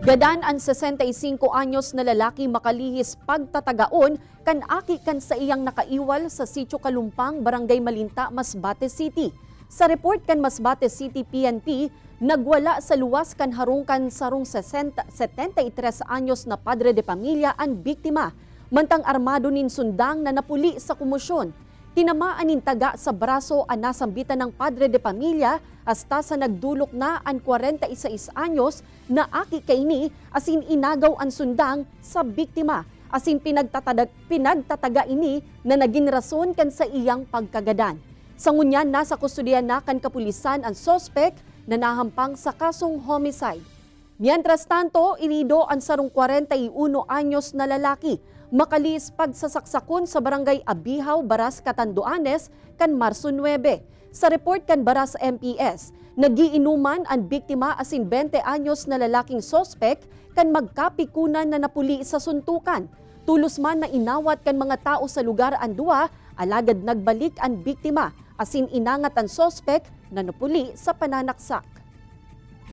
Gadan ang 65 anyos na lalaki makalihis pagtatagaon kan aki kan sa iyang nakaiwal sa Sitio Kalumpang, Barangay Malinta, Masbate City. Sa report kan Masbate City PNP, nagwala sa luwas kan harungkan sarong 73 anyos na padre de pamilya ang biktima, mantang armado nin sundang na napuli sa komosyon. Tinamaan nin taga sa braso ang nasambitan ng padre de pamilya hasta sa nagdulok na ang 46 anyos na aki kaini asin inagaw ang sundang sa biktima asin pinagtataga ini na naging rason kan sa iyang pagkagadan. Sa ngunyan nasa kustodiyan na kan kapulisan ang sospek na nahampang sa kasong homicide. Mientras tanto, inido ang sarong 41 anyos na lalaki makalis pagsasaksakon sa barangay Abihaw, Baras, Catanduanes kan Marso 9. Sa report kan Baras MPS, nagiinuman ang biktima asin 20 anyos na lalaking sospek kan magkapikunan na napuli sa suntukan. Tulos man na inawat kan mga tao sa lugar ang duwa, alagad nagbalik ang biktima asin inangat ang sospek na napuli sa pananaksak.